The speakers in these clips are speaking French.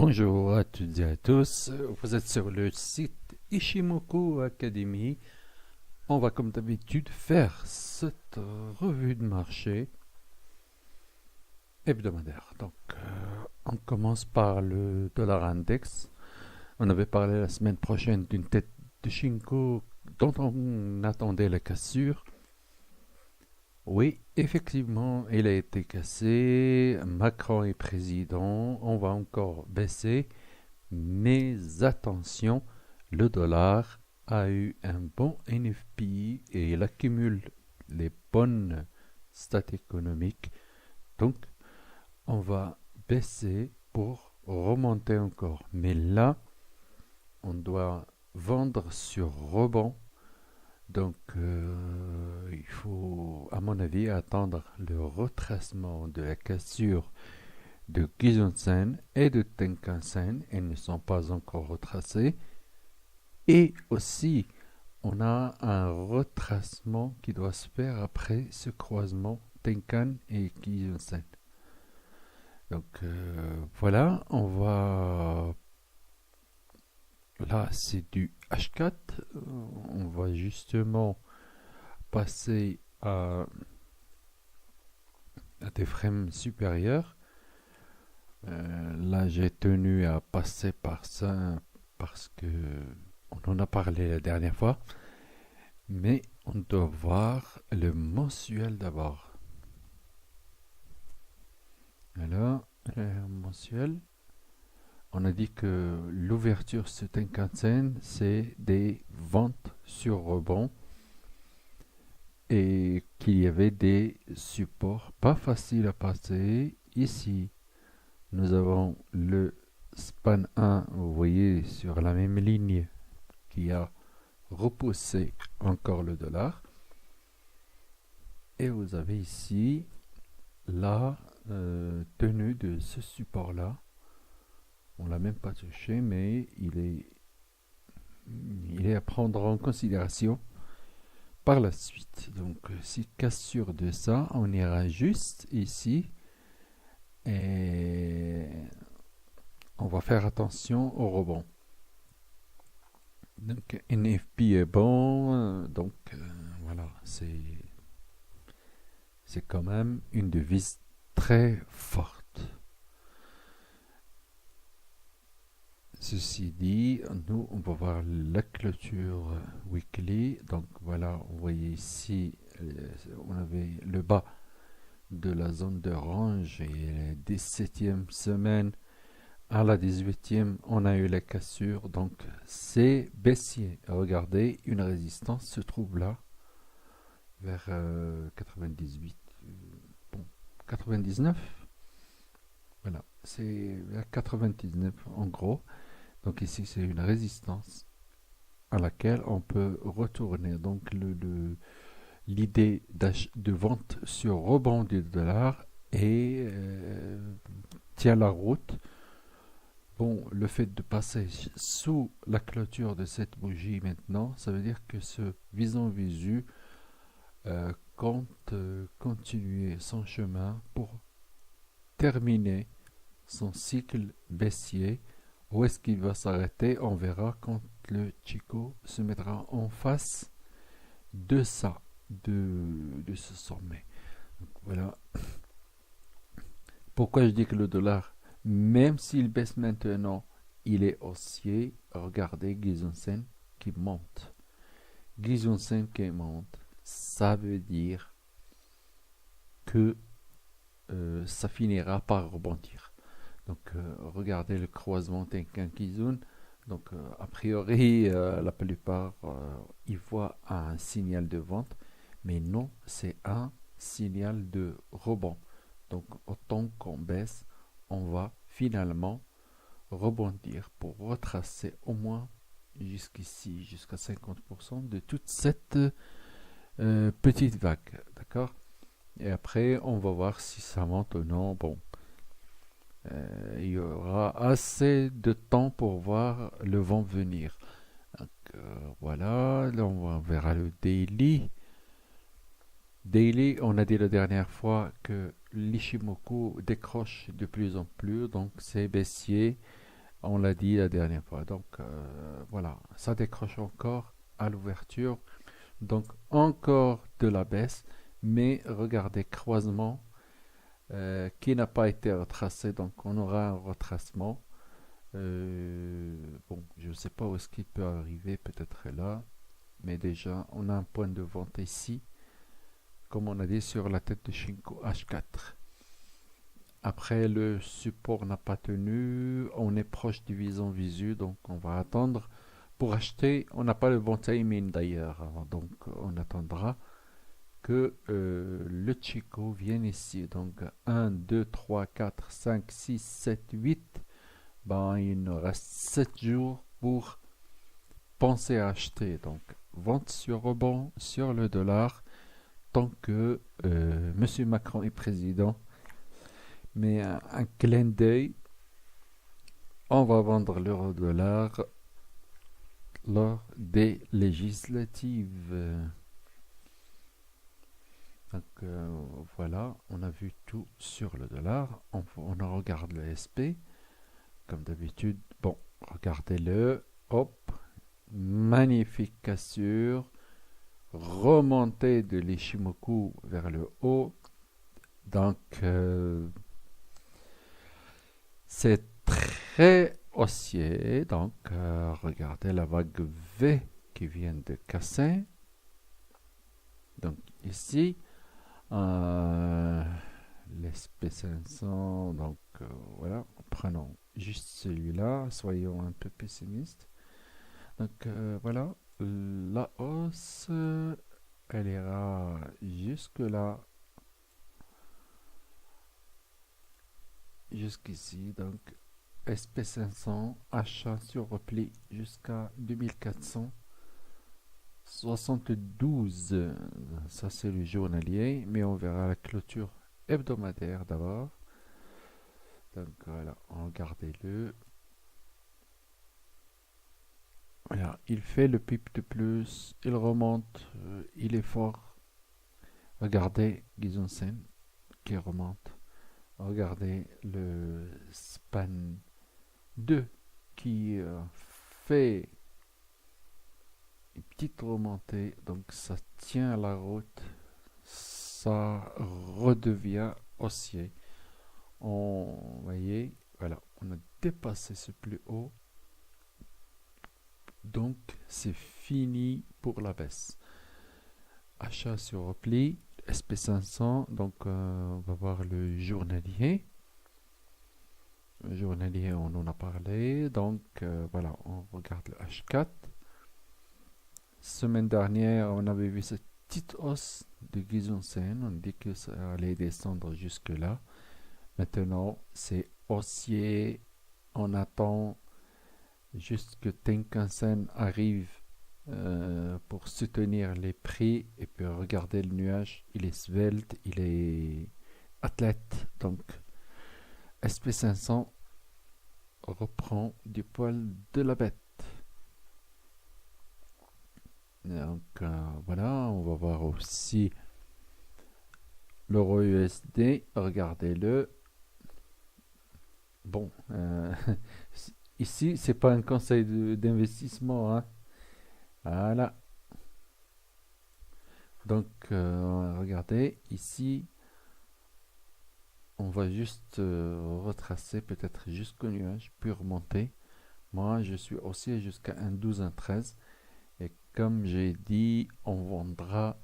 Bonjour à toutes et à tous, vous êtes sur le site Ishimoku Academy. On va comme d'habitude faire cette revue de marché hebdomadaire. On commence par le dollar index. On avait parlé la semaine prochaine d'une tête de Shinko dont on attendait la cassure. Oui, effectivement, il a été cassé. Macron est président. On va encore baisser. Mais attention, le dollar a eu un bon NFP et il accumule les bonnes stats économiques. Donc, on va baisser pour remonter encore. Mais là, on doit vendre sur rebond. Il faut, à mon avis, attendre le retracement de la cassure de Gizensen et de Tenkan-sen. Elles ne sont pas encore retracées. Et aussi, on a un retracement qui doit se faire après ce croisement Tenkan et Gizensen. Voilà, on va... Là, c'est du H4. On va justement passer à des frames supérieurs. Là, j'ai tenu à passer par ça parce que on en a parlé la dernière fois. Mais on doit voir le mensuel d'abord. Alors, le mensuel, on a dit que l'ouverture sur Tenkan-sen, c'est des ventes sur rebond et qu'il y avait des supports pas faciles à passer. Ici, nous avons le span 1, vous voyez, sur la même ligne qui a repoussé encore le dollar. Et vous avez ici la tenue de ce support-là. On ne l'a même pas touché, mais il est à prendre en considération par la suite. Donc, si cassure de ça, on ira juste ici et on va faire attention au rebond. Donc, NFP est bon, voilà, c'est quand même une devise très forte. Ceci dit, nous, on va voir la clôture weekly. Donc voilà, vous voyez ici, on avait le bas de la zone de range et la 17e semaine à la 18e, on a eu la cassure. Donc c'est baissier. Regardez, une résistance se trouve là, vers 98, 99. Voilà, c'est vers 99 en gros. Donc ici, c'est une résistance à laquelle on peut retourner. Donc l'idée de vente sur rebond du dollar tient la route. Bon, le fait de passer sous la clôture de cette bougie maintenant, ça veut dire que ce vison visu compte continuer son chemin pour terminer son cycle baissier. Où est-ce qu'il va s'arrêter? On verra quand le Chico se mettra en face de ça, de ce sommet. Donc voilà. Pourquoi je dis que le dollar, même s'il baisse maintenant, il est haussier. Regardez Gizensen qui monte. Gizensen qui monte, ça veut dire que ça finira par rebondir. Donc, regardez le croisement Tenkan-Kizun. Donc, a priori, la plupart y voient un signal de vente, mais non, c'est un signal de rebond. Donc, autant qu'on baisse, on va finalement rebondir pour retracer au moins jusqu'ici, jusqu'à 50% de toute cette petite vague. D'accord? Et après, on va voir si ça monte ou non. Bon. Il y aura assez de temps pour voir le vent venir. Donc, voilà, là on verra le daily. Daily, on a dit la dernière fois que l'Ishimoku décroche de plus en plus, donc c'est baissier. On l'a dit la dernière fois. Donc voilà, ça décroche encore à l'ouverture. Donc encore de la baisse, mais regardez, croisement qui n'a pas été retracé. Donc on aura un retracement. Bon, je ne sais pas où est-ce qu'il peut arriver, peut-être là. Mais déjà, on a un point de vente ici, comme on a dit, sur la tête de Shinko H4. Après, le support n'a pas tenu. On est proche du vision visu, donc on va attendre. Pour acheter, on n'a pas le bon timing d'ailleurs. Donc on attendra que le Chico vienne ici. Donc 1, 2, 3, 4, 5, 6, 7, 8. Ben, il nous reste 7 jours pour penser à acheter. Donc vente sur rebond sur le dollar tant que M. Macron est président. Mais un clin d'œil, on va vendre l'euro-dollar lors des législatives. Donc voilà, on a vu tout sur le dollar. On regarde le SP, comme d'habitude. Bon, regardez-le. Hop, magnifique cassure. Remontée de l'Ishimoku vers le haut. Donc c'est très haussier. Donc regardez la vague V qui vient de casser. Donc ici, l'SP500, donc voilà, prenons juste celui-là, soyons un peu pessimistes. Donc voilà, la hausse, elle ira jusque là, jusqu'ici, donc SP500, achat sur repli jusqu'à 2472, ça c'est le journalier, mais on verra la clôture hebdomadaire d'abord. Donc voilà, regardez-le. Voilà, il fait le pic de plus, il remonte, il est fort. Regardez Gizonsen qui remonte. Regardez le span 2 qui fait une petite remontée. Donc ça tient la route. Ça redevient haussier. Vous voyez, voilà, on a dépassé ce plus haut. Donc c'est fini pour la baisse. Achat sur repli, SP500. Donc on va voir le journalier. Le journalier, on en a parlé. Donc voilà, on regarde le H4. Semaine dernière, on avait vu cette petite hausse de Gizonsen. On dit que ça allait descendre jusque là. Maintenant, c'est haussier. On attend juste que Tenkan-sen arrive pour soutenir les prix. Et puis regardez le nuage. Il est svelte, il est athlète. Donc, SP500 reprend du poil de la bête. Donc voilà, on va voir aussi l'euro USD. Regardez-le. Bon, ici, c'est pas un conseil d'investissement, hein. Voilà. Donc, regardez, ici, on va juste retracer peut-être jusqu'au nuage, puis remonter. Moi, je suis aussi jusqu'à 1,12, 1,13. Et comme j'ai dit, on vendra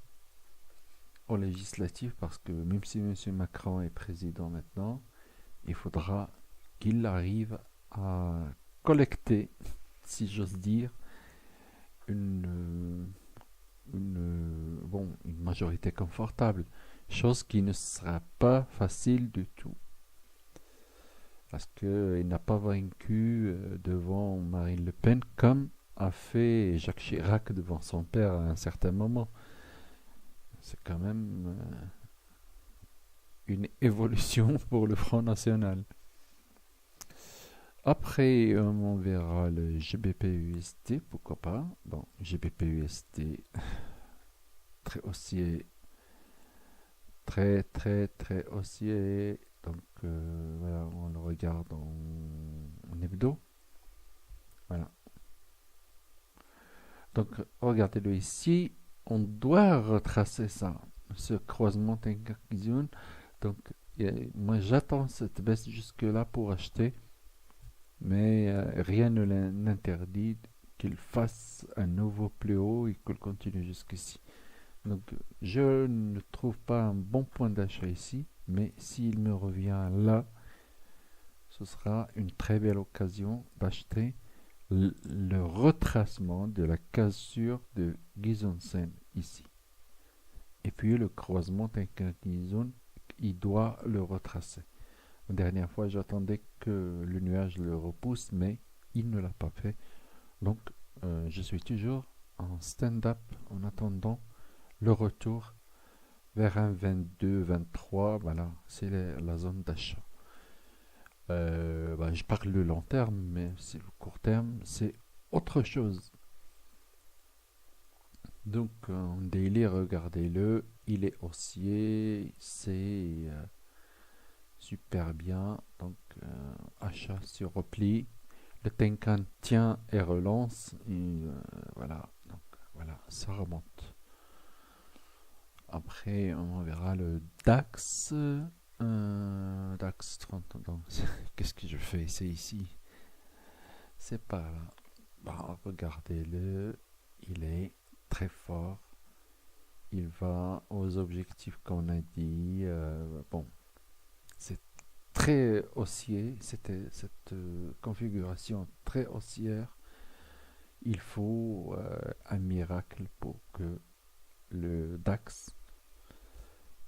aux législatives parce que même si M. Macron est président maintenant, il faudra qu'il arrive à collecter, si j'ose dire, une majorité confortable, chose qui ne sera pas facile du tout. Parce qu'il n'a pas vaincu devant Marine Le Pen comme a fait Jacques Chirac devant son père à un certain moment. C'est quand même une évolution pour le Front National. Après, on verra le GBP-USD, pourquoi pas. Bon, GBP-USD, très haussier, très très très haussier. Donc voilà, on le regarde en hebdo. Voilà. Donc, regardez-le ici. On doit retracer ça, ce croisement Tenkan-Gizun. Donc, moi, j'attends cette baisse jusque-là pour acheter, mais rien ne n'interdit qu'il fasse un nouveau plus haut et qu'il continue jusqu'ici. Donc, je ne trouve pas un bon point d'achat ici, mais s'il me revient là, ce sera une très belle occasion d'acheter le retracement de la cassure de Gizonsen ici. Et puis le croisement Tenkan-Gizon, il doit le retracer. La dernière fois, j'attendais que le nuage le repousse, mais il ne l'a pas fait. Donc, je suis toujours en stand-up en attendant le retour vers un 22, 23. Voilà, c'est la zone d'achat. Je parle le long terme, mais c'est le court terme, c'est autre chose. Donc, en daily, regardez-le, il est haussier, c'est super bien. Donc, achat sur repli. Le Tenkan tient et relance. Et, voilà, donc voilà, ça remonte. Après, on verra le DAX. DAX 30. Donc, qu'est-ce que je fais? C'est ici. C'est pas là. Regardez-le. Il est très fort. Il va aux objectifs qu'on a dit. Bon, c'est très haussier. C'était cette configuration très haussière. Il faut un miracle pour que le DAX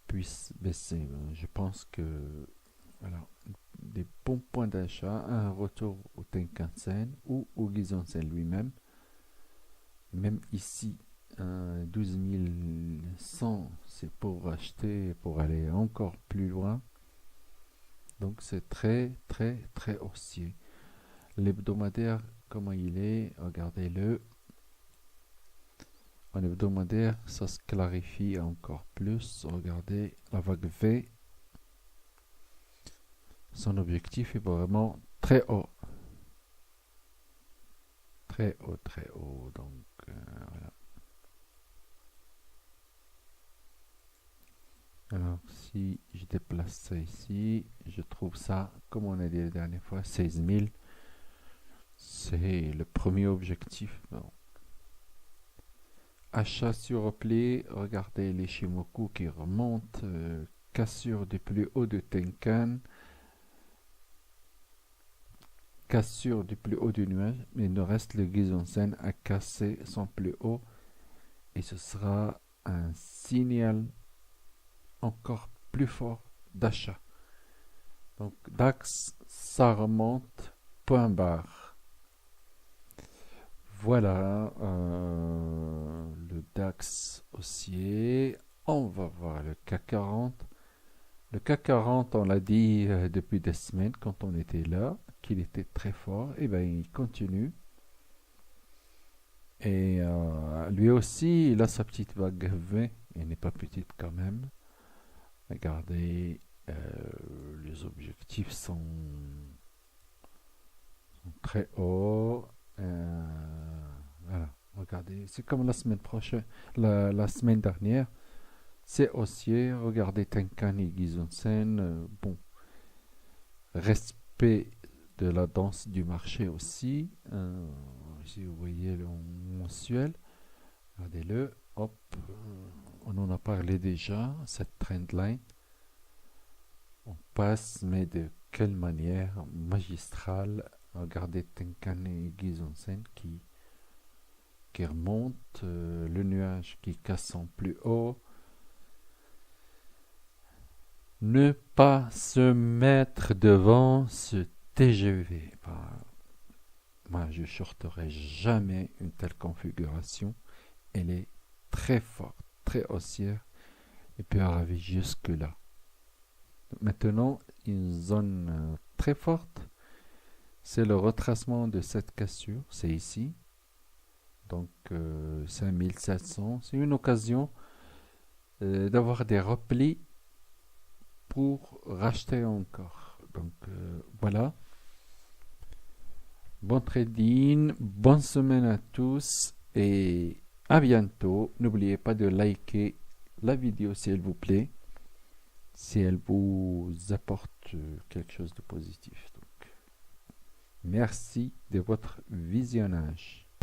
puisse baisser. Je pense que voilà, des bons points d'achat, un retour au Tenkan-sen ou au Gizon-sen lui-même. Même ici, 12 100, c'est pour acheter, pour aller encore plus loin. Donc c'est très, très, très haussier. L'hebdomadaire, comment il est? Regardez-le. En hebdomadaire, ça se clarifie encore plus. Regardez la vague V. Son objectif est vraiment très haut. Très haut, très haut. Donc, voilà. Alors, si je déplace ça ici, je trouve ça, comme on a dit la dernière fois, 16 000. C'est le premier objectif. Bon. Achat sur repli, regardez les Shimoku qui remontent, cassure du plus haut de Tenkan, cassure du plus haut du nuage, mais il nous reste le Gizonsen à casser son plus haut et ce sera un signal encore plus fort d'achat. Donc DAX, ça remonte, point barre. Voilà le DAX haussier. On va voir le CAC 40. Le CAC 40, on l'a dit depuis des semaines quand on était là, qu'il était très fort. Et bien, il continue. Et lui aussi, il a sa petite vague V. Elle n'est pas petite quand même. Regardez, les objectifs sont très hauts. Voilà, regardez, c'est comme la semaine prochaine, la semaine dernière. C'est haussier. Regardez Tenkan et Gizonsen. Bon, respect de la danse du marché aussi. Si vous voyez le mensuel, regardez-le. Hop, on en a parlé déjà, cette trendline. On passe, mais de quelle manière magistrale. Regardez Tenkan et Gizonsen qui remontent, le nuage qui casse en plus haut. Ne pas se mettre devant ce TGV. Moi, je ne shorterai jamais une telle configuration. Elle est très forte, très haussière et peut arriver jusque là. Maintenant, une zone très forte, c'est le retracement de cette cassure. C'est ici. Donc, 5700. C'est une occasion d'avoir des replis pour racheter encore. Donc voilà. Bon trading, bonne semaine à tous et à bientôt. N'oubliez pas de liker la vidéo si elle vous plaît, si elle vous apporte quelque chose de positif. Donc, merci de votre visionnage.